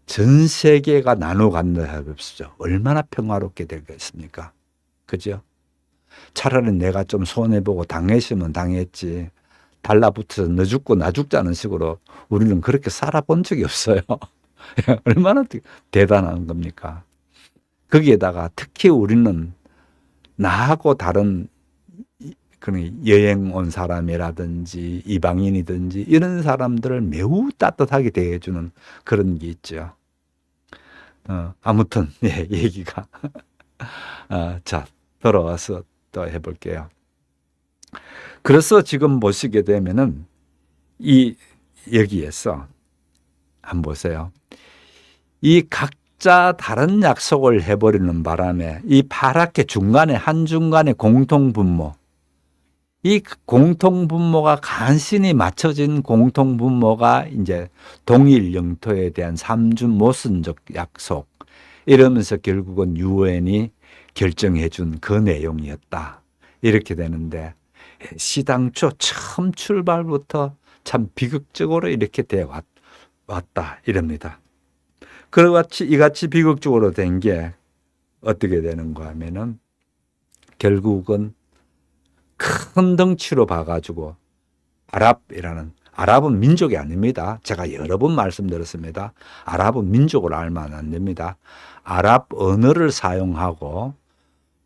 A: 전 세계가 나눠 간다 해봅시죠. 얼마나 평화롭게 되겠습니까? 그죠? 차라리 내가 좀 손해보고 당했으면 당했지, 달라붙어서 너 죽고 나 죽자는 식으로 우리는 그렇게 살아본 적이 없어요. 얼마나 대단한 겁니까? 거기에다가 특히 우리는 나하고 다른 그런 여행 온 사람이라든지 이방인이든지 이런 사람들을 매우 따뜻하게 대해주는 그런 게 있죠. 아무튼 예, 얘기가 자, 돌아와서 또 해볼게요. 그래서 지금 보시게 되면은 이 여기에서 한번 보세요. 이 각자 다른 약속을 해버리는 바람에 이 파랗게 중간에 한중간에 공통분모, 이 공통분모가 간신히 맞춰진 공통분모가 이제 동일 영토에 대한 삼중 모순적 약속, 이러면서 결국은 유엔이 결정해 준 그 내용이었다. 이렇게 되는데 시당초 처음 출발부터 참 비극적으로 이렇게 돼 왔다 이럽니다. 이같이 비극적으로 된 게 어떻게 되는가 하면은 결국은 큰 덩치로 봐가지고 아랍은 민족이 아닙니다. 제가 여러 번 말씀드렸습니다. 아랍은 민족을 알면 안 됩니다. 아랍 언어를 사용하고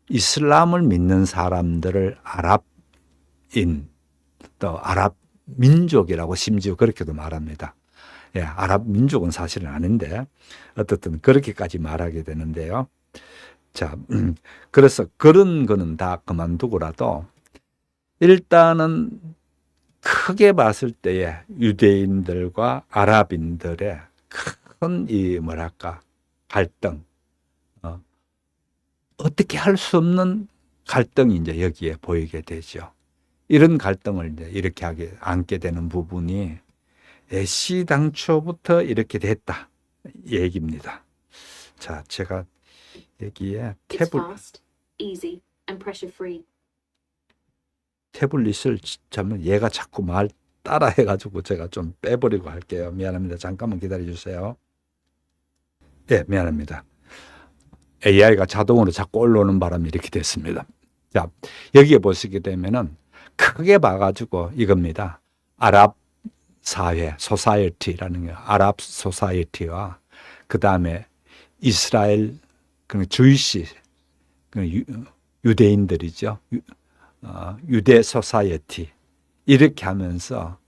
A: 이슬람을 믿는 사람들을 아랍인, 또 아랍 민족이라고 심지어 그렇게도 말합니다. 예, 아랍 민족은 사실은 아닌데 어떻든 그렇게까지 말하게 되는데요. 자, 그래서 그런 거는 다 그만두고라도 일단은 크게 봤을 때에 유대인들과 아랍인들의 큰 이 뭐랄까 갈등, 어떻게 할 수 없는 갈등이 이제 여기에 보이게 되죠. 이런 갈등을 이제 이렇게 안게 되는 부분이 애시당초부터 이렇게 됐다 얘기입니다. 자, 제가 여기에 태블릿을 잠깐 얘가 자꾸 말 따라 해가지고 제가 좀 빼버리고 할게요. 미안합니다. 잠깐만 기다려 주세요. 네, 미안합니다. AI가 자동으로 자꾸 올라오는 바람에 이렇게 됐습니다. 자, 여기에 보시게 되면은 크게 봐가지고 이겁니다. 아랍 사회, 소사이어티라는 게 아랍 소사이어티와 그 다음에 이스라엘 주이시 유대인들이죠. 유대 소사이어티 이렇게 하면서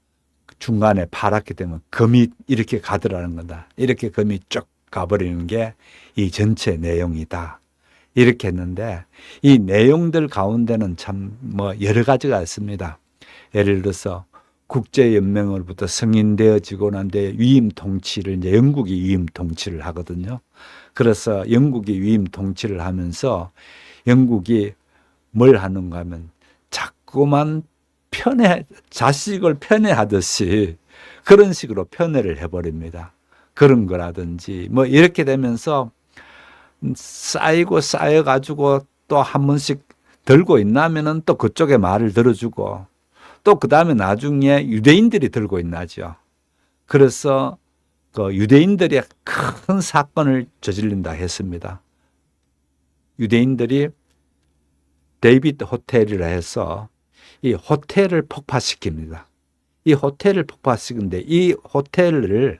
A: 중간에 파랗게 되면 금이 이렇게 가더라는 거다. 이렇게 금이 쭉 가버리는 게 이 전체 내용이다. 이렇게 했는데 이 내용들 가운데는 참 뭐 여러 가지가 있습니다. 예를 들어서 국제연맹으로부터 승인되어지고 난 뒤에 위임 통치를 이제 영국이 위임 통치를 하거든요. 그래서 영국이 위임 통치를 하면서 영국이 뭘 하는가 하면 자꾸만 자식을 편애하듯이 그런 식으로 편애를 해버립니다. 그런 거라든지 뭐 이렇게 되면서 쌓여가지고 또 한 번씩 들고 있나면은 또 그쪽에 말을 들어주고 또 그 다음에 나중에 유대인들이 들고 있나죠. 그래서 그 유대인들이 큰 사건을 저질린다 했습니다. 유대인들이 데이비드 호텔이라 해서 이 호텔을 폭파시킵니다. 이 호텔을 폭파시키는데 이 호텔을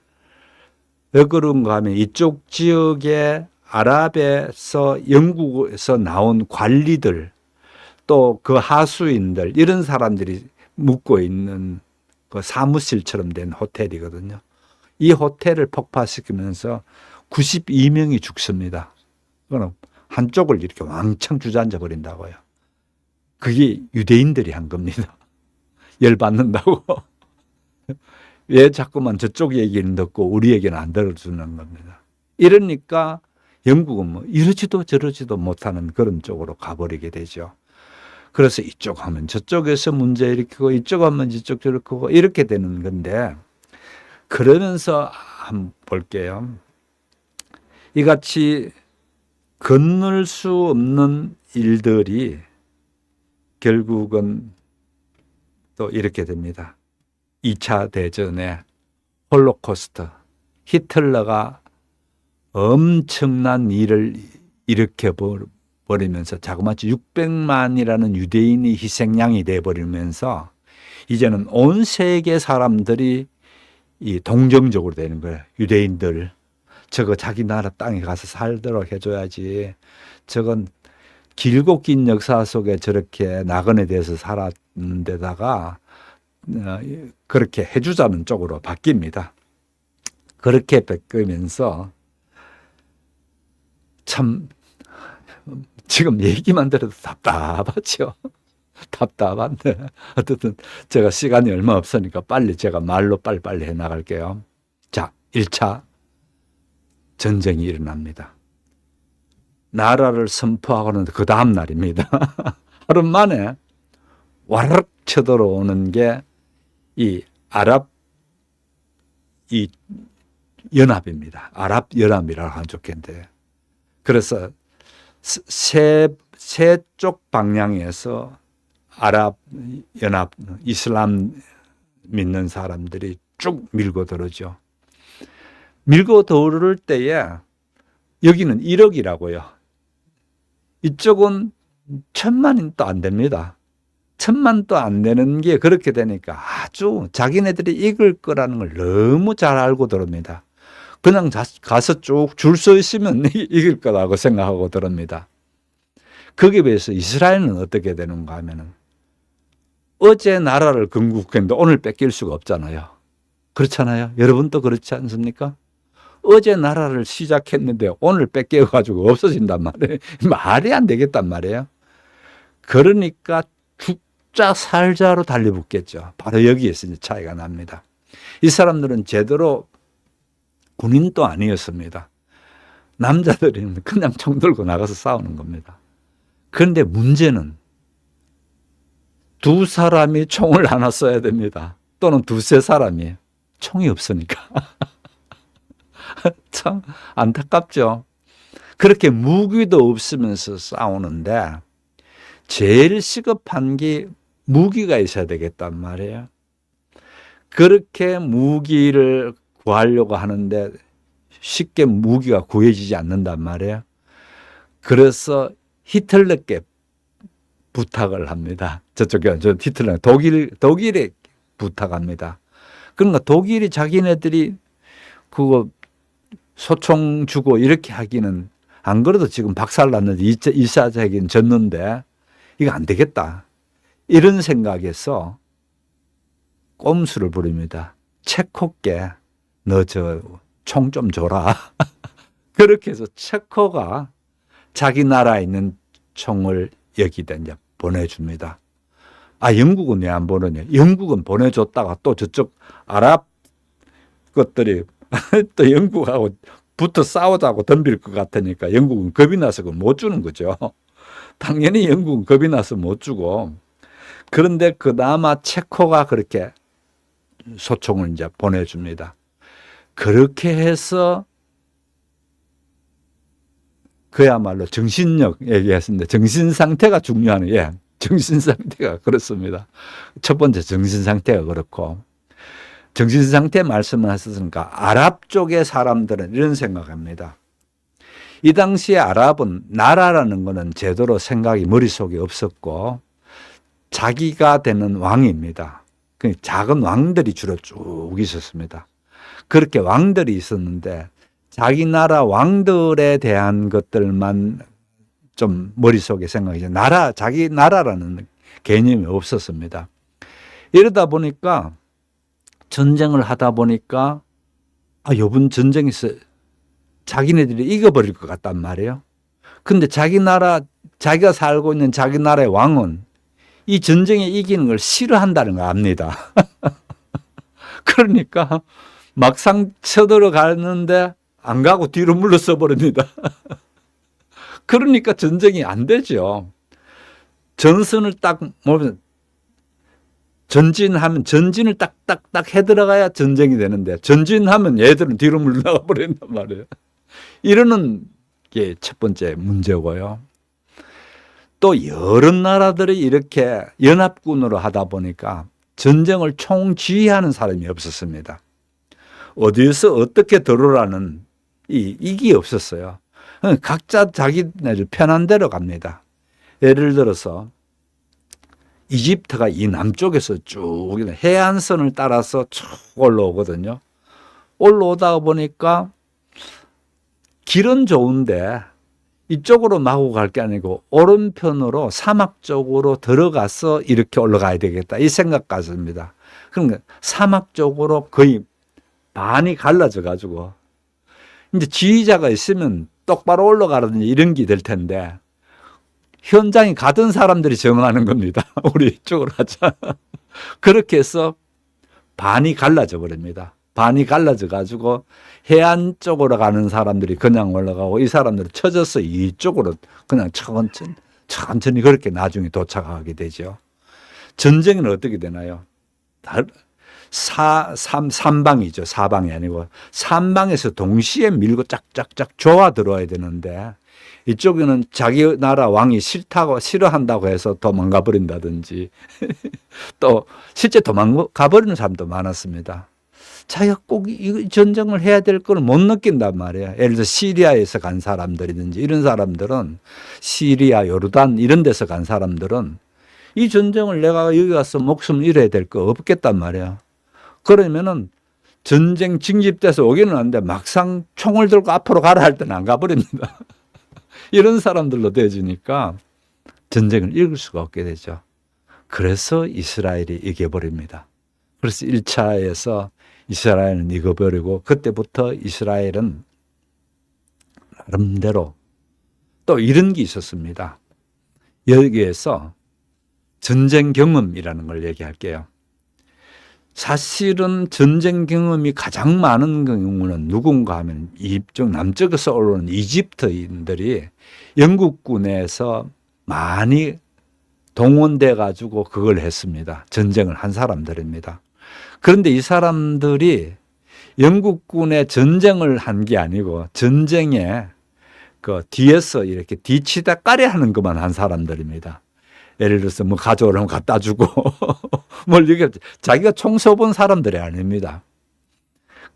A: 왜 그런가 하면 이쪽 지역에 아랍에서 영국에서 나온 관리들 또 그 하수인들 이런 사람들이 묵고 있는 그 사무실처럼 된 호텔이거든요. 이 호텔을 폭파시키면서 92명이 죽습니다. 그럼 한쪽을 이렇게 왕창 주저앉아 버린다고요. 그게 유대인들이 한 겁니다. 열받는다고. 왜 자꾸만 저쪽 얘기는 듣고 우리 얘기는 안 들어주는 겁니다. 이러니까 영국은 뭐 이러지도 저러지도 못하는 그런 쪽으로 가버리게 되죠. 그래서 이쪽 하면 저쪽에서 문제 일으키고 이쪽 하면 이쪽 일으키고 이렇게 되는 건데 그러면서 한번 볼게요. 이같이 건널 수 없는 일들이 결국은 또 이렇게 됩니다. 2차 대전의 홀로코스트, 히틀러가 엄청난 일을 일으켜버리면서 자그마치 600만이라는 유대인이 희생양이 돼버리면서 이제는 온 세계 사람들이 이 동정적으로 되는 거예요. 유대인들 저거 자기 나라 땅에 가서 살도록 해줘야지. 저건 길고 긴 역사 속에 저렇게 낙원에 대해서 살았는 데다가 그렇게 해주자는 쪽으로 바뀝니다. 그렇게 바뀌면서 참 지금 얘기만 들어도 답답하죠. 답답한데 어쨌든 제가 시간이 얼마 없으니까 빨리 제가 말로 빨리빨리 해나갈게요. 자, 1차 전쟁이 일어납니다. 나라를 선포하고는 그 다음 날입니다. 하루 만에 와르륵 쳐들어오는 게 이 아랍 이 연합입니다. 아랍 연합이라고 하면 좋겠는데, 그래서 세 쪽 방향에서 아랍 연합 이슬람 믿는 사람들이 쭉 밀고 들어오죠. 밀고 들어올 때에 여기는 1억이라고요. 이쪽은 1,000만이 또 안 됩니다. 1,000만 또 안 되는 게 그렇게 되니까 아주 자기네들이 이길 거라는 걸 너무 잘 알고 들어옵니다. 그냥 가서 쭉 줄 서 있으면 이길 거라고 생각하고 들어옵니다. 거기에 비해서 이스라엘은 어떻게 되는가 하면은 어제 나라를 건국했는데 오늘 뺏길 수가 없잖아요. 그렇잖아요. 여러분도 그렇지 않습니까? 어제 나라를 시작했는데 오늘 뺏겨가지고 없어진단 말이에요. 말이 안 되겠단 말이에요. 그러니까 죽자 살자로 달려붙겠죠. 바로 여기에서 이제 차이가 납니다. 이 사람들은 제대로 군인도 아니었습니다. 남자들은 그냥 총 들고 나가서 싸우는 겁니다. 그런데 문제는 두 사람이 총을 하나 써야 됩니다. 또는 두세 사람이 총이 없으니까. 참 안타깝죠. 그렇게 무기도 없으면서 싸우는데 제일 시급한 게 무기가 있어야 되겠단 말이에요. 그렇게 무기를 구하려고 하는데 쉽게 무기가 구해지지 않는단 말이에요. 그래서 히틀러께 부탁을 합니다. 저쪽에 히틀러 독일에 부탁합니다. 그러니까 독일이 자기네들이 그거 소총 주고 이렇게 하기는, 안 그래도 지금 박살났는데 2차 대전 졌는데 이거 안 되겠다. 이런 생각에서 꼼수를 부립니다. 체코께 너 저 총 좀 줘라. 그렇게 해서 체코가 자기 나라에 있는 총을 여기다 이제 보내줍니다. 아, 영국은 왜 안 보내냐? 영국은 보내줬다가 또 저쪽 아랍 것들이 또 영국하고 붙어 싸우자고 덤빌 것 같으니까 영국은 겁이 나서 못 주는 거죠. 당연히 영국은 겁이 나서 못 주고, 그런데 그나마 체코가 그렇게 소총을 이제 보내줍니다. 그렇게 해서 그야말로 정신력 얘기했습니다. 정신 상태가 중요하네요. 예, 정신 상태가 그렇습니다. 첫 번째 정신 상태가 그렇고, 정신 상태 말씀을 하셨으니까 아랍 쪽의 사람들은 이런 생각합니다. 이 당시에 아랍은 나라라는 것은 제대로 생각이 머릿속에 없었고 자기가 되는 왕입니다. 작은 왕들이 주로 쭉 있었습니다. 그렇게 왕들이 있었는데 자기 나라 왕들에 대한 것들만 좀 머릿속에 생각이, 자기 나라라는 개념이 없었습니다. 이러다 보니까 전쟁을 하다 보니까 이번 전쟁에서 자기네들이 이겨버릴 것 같단 말이에요. 근데 자기가 살고 있는 자기 나라의 왕은 이 전쟁에 이기는 걸 싫어한다는 걸 압니다. 그러니까 막상 쳐들어가는데 안 가고 뒤로 물러서 버립니다. 그러니까 전쟁이 안 되죠. 전선을 딱 보면 전진을 딱딱딱 해 들어가야 전쟁이 되는데 전진하면 얘들은 뒤로 물러나가 버린단 말이에요. 이러는 게 첫 번째 문제고요. 또 여러 나라들이 이렇게 연합군으로 하다 보니까 전쟁을 총지휘하는 사람이 없었습니다. 어디에서 어떻게 들어오라는 이게 없었어요. 각자 자기네들 편한 대로 갑니다. 예를 들어서 이집트가 이 남쪽에서 쭉 해안선을 따라서 쭉 올라오거든요. 올라오다 보니까 길은 좋은데 이쪽으로 마구 갈 게 아니고 오른편으로 사막 쪽으로 들어가서 이렇게 올라가야 되겠다. 이 생각 같습니다. 그러니까 사막 쪽으로 거의 반이 갈라져 가지고 이제 지휘자가 있으면 똑바로 올라가라든지 이런 게 될 텐데 현장에 가던 사람들이 정하는 겁니다. 우리 이쪽으로 하자. 그렇게 해서 반이 갈라져 버립니다. 반이 갈라져 가지고 해안 쪽으로 가는 사람들이 그냥 올라가고 이 사람들은 쳐져서 이쪽으로 그냥 천천히 그렇게 나중에 도착하게 되죠. 전쟁은 어떻게 되나요? 삼방이죠. 사방이 아니고 삼방에서 동시에 밀고 짝짝짝 조아 들어와야 되는데 이쪽에는 자기 나라 왕이 싫어한다고 해서 도망가 버린다든지 또 실제 도망가 버리는 사람도 많았습니다. 자기가 꼭 이 전쟁을 해야 될 걸 못 느낀단 말이에요. 예를 들어 시리아에서 간 사람들이든지 이런 사람들은 시리아, 요르단 이런 데서 간 사람들은 이 전쟁을 내가 여기 가서 목숨 잃어야 될 거 없겠단 말이에요. 그러면은 전쟁 징집돼서 오기는 하는데 막상 총을 들고 앞으로 가라 할 때는 안 가버립니다. 이런 사람들로 되어지니까 전쟁을 이길 수가 없게 되죠. 그래서 이스라엘이 이겨버립니다. 그래서 1차에서 이스라엘은 이겨버리고 그때부터 이스라엘은 나름대로 또 이런 게 있었습니다. 여기에서 전쟁 경험이라는 걸 얘기할게요. 사실은 전쟁 경험이 가장 많은 경우는 누군가 하면 이쪽 남쪽에서 올라오는 이집트인들이 영국군에서 많이 동원돼 가지고 그걸 했습니다. 전쟁을 한 사람들입니다. 그런데 이 사람들이 영국군의 전쟁을 한 게 아니고 전쟁에 그 뒤에서 이렇게 뒤치다 까려하는 것만 한 사람들입니다. 예를 들어서 뭐 가져오려면 갖다 주고 뭘 이게 자기가 총 쏘본 사람들이 아닙니다.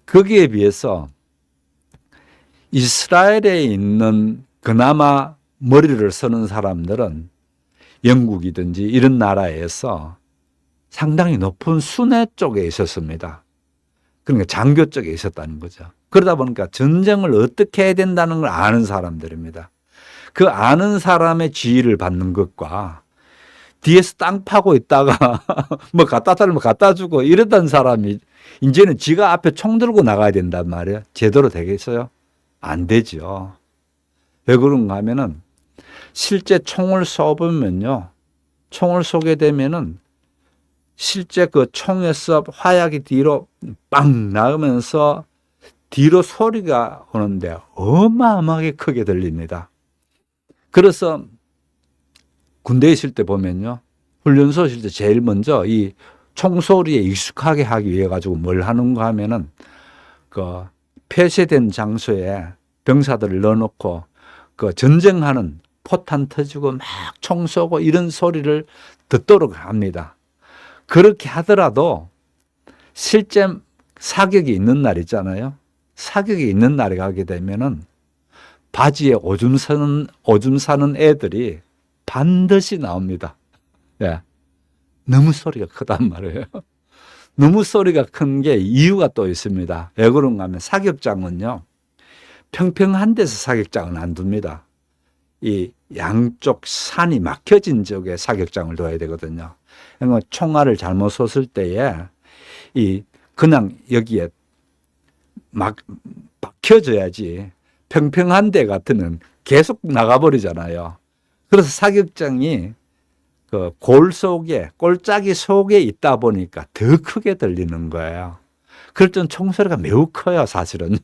A: 거기에 비해서 이스라엘에 있는 그나마 머리를 쓰는 사람들은 영국이든지 이런 나라에서 상당히 높은 순회 쪽에 있었습니다. 그러니까 장교 쪽에 있었다는 거죠. 그러다 보니까 전쟁을 어떻게 해야 된다는 걸 아는 사람들입니다. 그 아는 사람의 지휘를 받는 것과 뒤에서 땅 파고 있다가 뭐 갖다 달라면 갖다 주고 이러던 사람이 이제는 지가 앞에 총 들고 나가야 된단 말이에요. 제대로 되겠어요? 안 되죠. 왜 그런가 하면은 실제 총을 쏘보면요. 총을 쏘게 되면은 실제 그 총에서 화약이 뒤로 빵 나오면서 뒤로 소리가 오는데 어마어마하게 크게 들립니다. 그래서 군대에 있을 때 보면요. 훈련소 있을 때 제일 먼저 이 총소리에 익숙하게 하기 위해 가지고 뭘 하는가 하면은 그 폐쇄된 장소에 병사들을 넣어놓고 그 전쟁하는 포탄 터지고 막 총 쏘고 이런 소리를 듣도록 합니다. 그렇게 하더라도 실제 사격이 있는 날 있잖아요. 사격이 있는 날에 가게 되면은 바지에 오줌 사는 애들이 반드시 나옵니다. 예. 너무 소리가 크단 말이에요. 너무 소리가 큰 게 이유가 또 있습니다. 왜 그런가 하면 사격장은요. 평평한 데서 사격장은 안 둡니다. 이 양쪽 산이 막혀진 쪽에 사격장을 둬야 되거든요. 그러니까 총알을 잘못 쏘을 때에 이 그냥 여기에 막 박혀져야지 평평한 데 같으면 계속 나가버리잖아요. 그래서 사격장이 그 골짜기 속에 있다 보니까 더 크게 들리는 거예요. 그럴 땐 총소리가 매우 커요, 사실은요.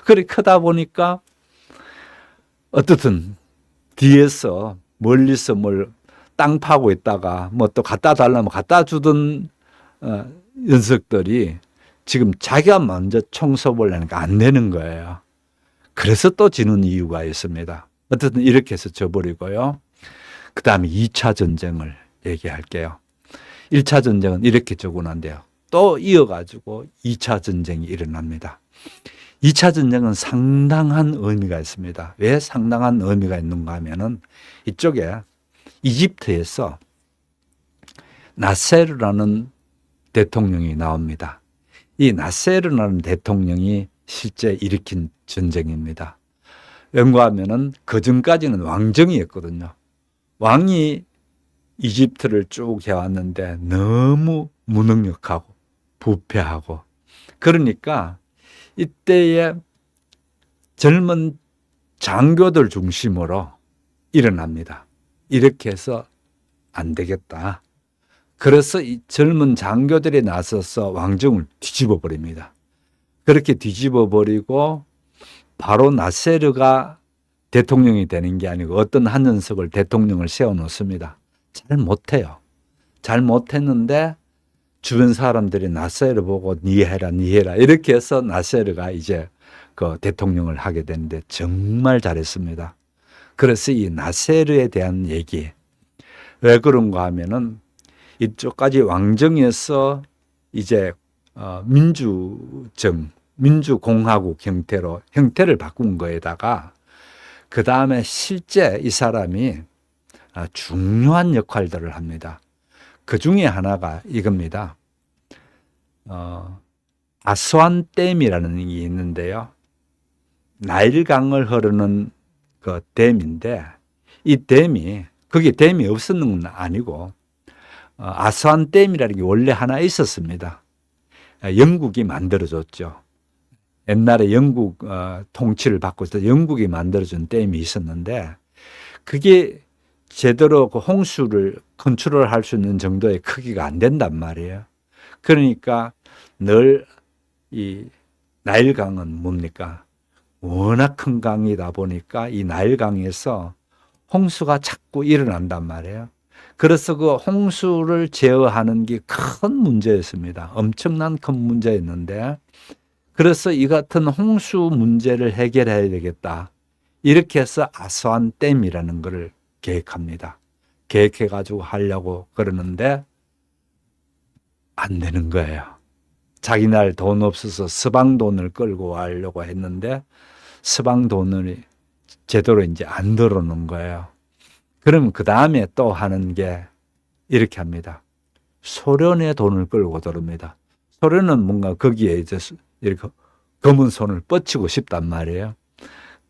A: 그렇게 크다 보니까 어떻든 뒤에서 멀리서 뭘 땅 파고 있다가 뭐 또 갖다 달라면 갖다 주던 녀석들이 지금 자기가 먼저 총 쏘보려니까 안 되는 거예요. 그래서 또 지는 이유가 있습니다. 어쨌든 이렇게 해서 져버리고요. 그 다음에 2차 전쟁을 얘기할게요. 1차 전쟁은 이렇게 적고 난데요. 또 이어가지고 2차 전쟁이 일어납니다. 2차 전쟁은 상당한 의미가 있습니다. 왜 상당한 의미가 있는가 하면은 이쪽에 이집트에서 나세르라는 대통령이 나옵니다. 이 나세르라는 대통령이 실제 일으킨 전쟁입니다. 왠가 하면은 그전까지는 왕정이었거든요. 왕이 이집트를 쭉 해왔는데 너무 무능력하고 부패하고, 그러니까 이때에 젊은 장교들 중심으로 일어납니다. 이렇게 해서 안 되겠다. 그래서 이 젊은 장교들이 나서서 왕정을 뒤집어 버립니다. 그렇게 뒤집어 버리고 바로 나세르가 대통령이 되는 게 아니고 어떤 한 녀석을 대통령을 세워놓습니다. 잘 못해요. 잘 못했는데 주변 사람들이 나세르 보고 니 해라 이렇게 해서 나세르가 이제 그 대통령을 하게 되는데 정말 잘했습니다. 그래서 이 나세르에 대한 얘기, 왜 그런가 하면은 이쪽까지 왕정에서 이제 민주공화국 형태를 바꾼 거에다가 그 다음에 실제 이 사람이 중요한 역할들을 합니다. 그 중에 하나가 이겁니다. 아스완댐이라는 게 있는데요. 나일강을 흐르는 그 댐인데, 이 댐이, 그게 댐이 없었는 건 아니고, 아스완댐이라는 게 원래 하나 있었습니다. 영국이 만들어줬죠. 옛날에 영국 통치를 받고 있을 때 영국이 만들어준 댐이 있었는데, 그게 제대로 그 홍수를 컨트롤할 수 있는 정도의 크기가 안 된단 말이에요. 그러니까 늘 이 나일강은 뭡니까? 워낙 큰 강이다 보니까 이 나일강에서 홍수가 자꾸 일어난단 말이에요. 그래서 그 홍수를 제어하는 게 큰 문제였습니다. 엄청난 큰 문제였는데, 그래서 이 같은 홍수 문제를 해결해야 되겠다. 이렇게 해서 아스완댐이라는 것을 계획합니다. 계획해가지고 하려고 그러는데 안 되는 거예요. 자기날 돈 없어서 서방 돈을 끌고 하려고 했는데 서방 돈을 제대로 이제 안 들어오는 거예요. 그러면 그 다음에 또 하는 게 이렇게 합니다. 소련의 돈을 끌고 들어옵니다. 소련은 뭔가 거기에 이제 이렇게 검은 손을 뻗치고 싶단 말이에요.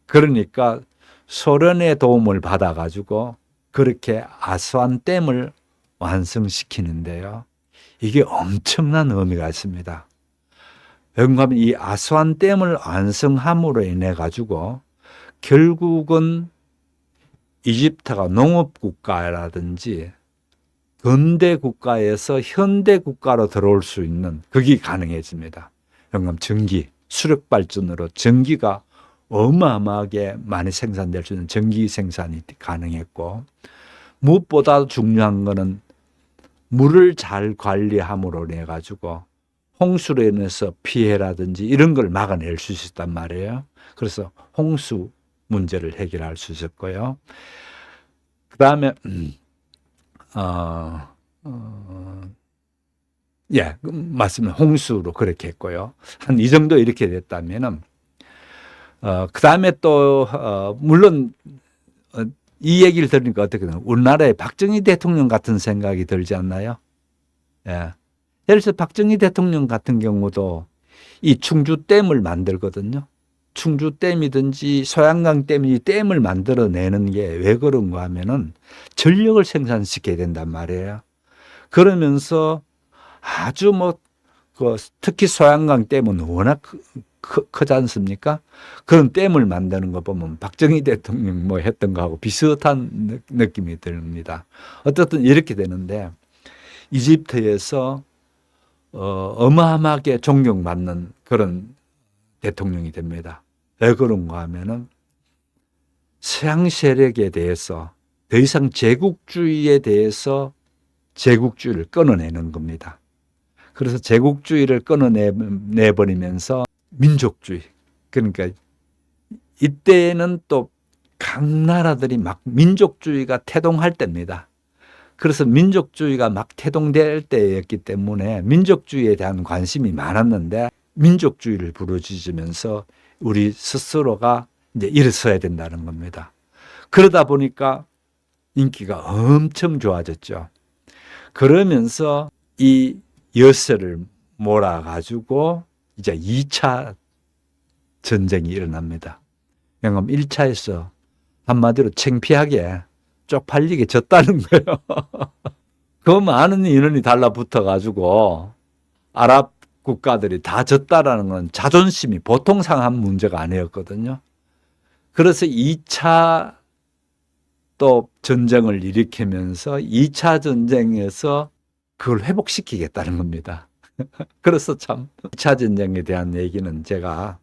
A: 그러니까 소련의 도움을 받아가지고 그렇게 아스완댐을 완성시키는데요. 이게 엄청난 의미가 있습니다. 왜냐하면 이 아스완댐을 완성함으로 인해 가지고 결국은 이집트가 농업국가라든지 근대 국가에서 현대 국가로 들어올 수 있는 그게 가능해집니다. 왜냐하면 전기, 수력 발전으로 전기가 어마어마하게 많이 생산될 수 있는 전기 생산이 가능했고, 무엇보다 중요한 거는 물을 잘 관리함으로 인해 가지고 홍수로 인해서 피해라든지 이런 걸 막아낼 수 있었단 말이에요. 그래서 홍수 문제를 해결할 수 있었고요. 그 다음에 맞습니다. 홍수로 그렇게 했고요. 한 이 정도 이렇게 됐다면은 그 다음에 또 물론 이 얘기를 들으니까 어떻게 되나? 우리나라의 박정희 대통령 같은 생각이 들지 않나요? 예. 예를 들어서 박정희 대통령 같은 경우도 이 충주댐을 만들거든요. 충주댐이든지 소양강댐이 댐을 만들어내는 게 왜 그런가 하면은 전력을 생산시켜야 된단 말이에요. 그러면서 아주 특히 소양강댐은 워낙 크지 않습니까? 그런 댐을 만드는 거 보면 박정희 대통령 했던 거하고 비슷한 느낌이 듭니다. 어쨌든 이렇게 되는데 이집트에서 어마어마하게 존경받는 그런 대통령이 됩니다. 왜 그런가 하면은 서양 세력에 대해서 더 이상 제국주의에 대해서 제국주의를 끊어내는 겁니다. 그래서 제국주의를 끊어내버리면서 민족주의, 그러니까 이때는 또 각 나라들이 막 민족주의가 태동할 때입니다. 그래서 민족주의가 막 태동될 때였기 때문에 민족주의에 대한 관심이 많았는데 민족주의를 부르짖으면서 우리 스스로가 이제 일어서야 된다는 겁니다. 그러다 보니까 인기가 엄청 좋아졌죠. 그러면서 이 여세를 몰아가지고 이제 2차 전쟁이 일어납니다. 그럼 1차에서 한마디로 창피하게 쪽팔리게 졌다는 거예요. 그 많은 인원이 달라붙어 가지고 아랍 국가들이 다 졌다라는 건 자존심이 보통 상한 문제가 아니었거든요. 그래서 2차 또 전쟁을 일으키면서 2차 전쟁에서 그걸 회복시키겠다는 겁니다. 그래서 참 2차 전쟁에 대한 얘기는 제가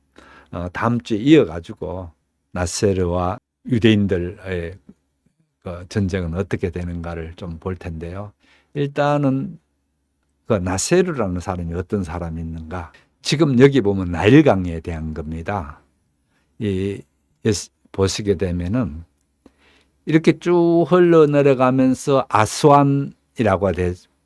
A: 다음 주에 이어가지고 나세르와 유대인들의 그 전쟁은 어떻게 되는가를 좀 볼 텐데요. 일단은 그 나세르라는 사람이 어떤 사람이 있는가? 지금 여기 보면 나일강에 대한 겁니다. 보시게 되면은 이렇게 쭉 흘러내려가면서 아스완이라고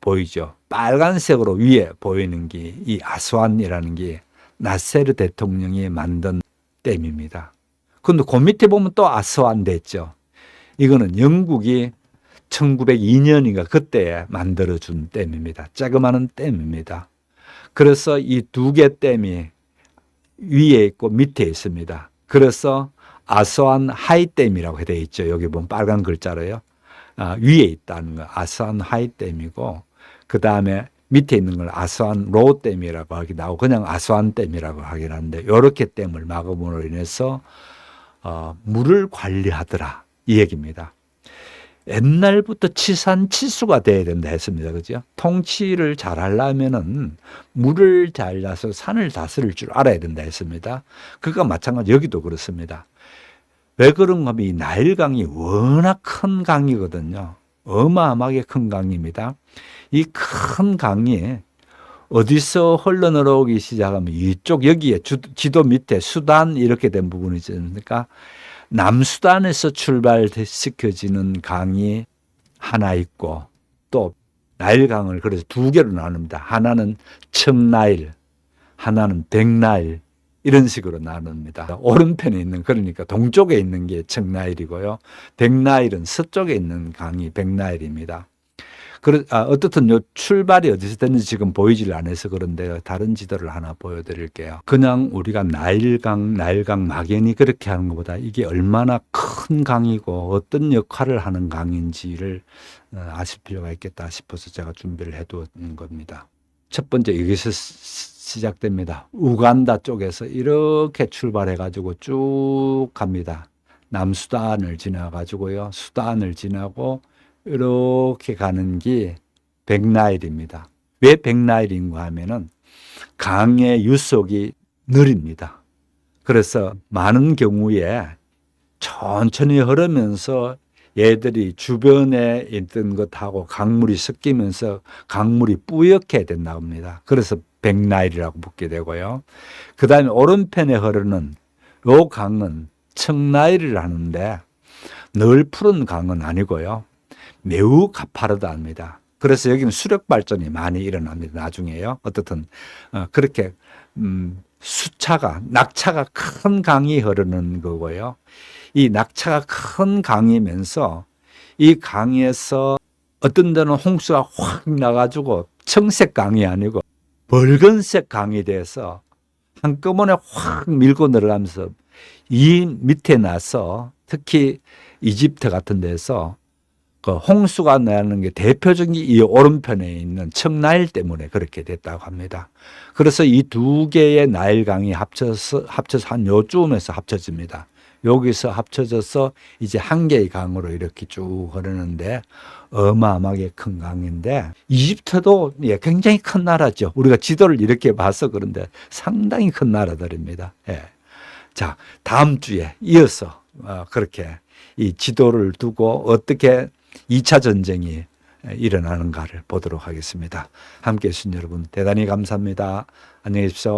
A: 보이죠. 빨간색으로 위에 보이는 게 이 아스완이라는 게 나세르 대통령이 만든 댐입니다. 근데 그 밑에 보면 또 아스완 됐죠. 이거는 영국이 1902년인가 그때 만들어준 댐입니다. 자그마한 댐입니다. 그래서 이 두 개 댐이 위에 있고 밑에 있습니다. 그래서 아스완 하이댐이라고 되어 있죠. 여기 보면 빨간 글자로요. 위에 있다는 거 아스완 하이댐이고 그 다음에 밑에 있는 걸 아스완 로우댐이라고 하긴 하고 그냥 아스완댐이라고 하긴 하는데 이렇게 댐을 막음으로 인해서 물을 관리하더라 이 얘기입니다. 옛날부터 치산치수가 돼야 된다 했습니다. 그죠? 통치를 잘 하려면은 물을 잘 놔서 산을 다스릴 줄 알아야 된다 했습니다. 그가 마찬가지 여기도 그렇습니다. 왜 그런가 하면 이 나일강이 워낙 큰 강이거든요. 어마어마하게 큰 강입니다. 이 큰 강이 어디서 흘러내려오기 시작하면 이쪽 여기에 지도 밑에 수단 이렇게 된 부분이 있으니까 남수단에서 출발시켜지는 강이 하나 있고 또 나일강을 그래서 두 개로 나눕니다. 하나는 청나일, 하나는 백나일 이런 식으로 나눕니다. 오른편에 있는 그러니까 동쪽에 있는 게 청나일이고요. 백나일은 서쪽에 있는 강이 백나일입니다. 어떻든 요 출발이 어디서 됐는지 지금 보이질 않아서 그런데요. 다른 지도를 하나 보여드릴게요. 그냥 우리가 나일강 막연히 그렇게 하는 것보다 이게 얼마나 큰 강이고 어떤 역할을 하는 강인지를 아실 필요가 있겠다 싶어서 제가 준비를 해두은 겁니다. 첫 번째 여기서 시작됩니다. 우간다 쪽에서 이렇게 출발해가지고 쭉 갑니다. 남수단을 지나가지고요. 수단을 지나고 이렇게 가는 게 백나일입니다. 왜 백나일인가 하면은 강의 유속이 느립니다. 그래서 많은 경우에 천천히 흐르면서 얘들이 주변에 있던 것하고 강물이 섞이면서 강물이 뿌옇게 된다고 합니다. 그래서 백나일이라고 붙게 되고요. 그 다음에 오른편에 흐르는 요 강은 청나일을 하는데 늘 푸른 강은 아니고요. 매우 가파르답니다. 그래서 여기는 수력 발전이 많이 일어납니다. 나중에요. 어떻든 그렇게 낙차가 큰 강이 흐르는 거고요. 이 낙차가 큰 강이면서 이 강에서 어떤 데는 홍수가 확 나가지고 청색 강이 아니고 붉은색 강이 돼서 한꺼번에 확 밀고 내려가면서 이 밑에 나서 특히 이집트 같은 데서 그 홍수가 나는 게 대표적인 이 오른편에 있는 청나일 때문에 그렇게 됐다고 합니다. 그래서 이 두 개의 나일강이 합쳐서 한 요쯤에서 합쳐집니다. 여기서 합쳐져서 이제 한 개의 강으로 이렇게 쭉 흐르는데 어마어마하게 큰 강인데 이집트도 굉장히 큰 나라죠. 우리가 지도를 이렇게 봐서 그런데 상당히 큰 나라들입니다. 예. 자, 다음 주에 이어서 그렇게 이 지도를 두고 어떻게 2차 전쟁이 일어나는가를 보도록 하겠습니다. 함께해 주신 여러분 대단히 감사합니다. 안녕히 계십시오.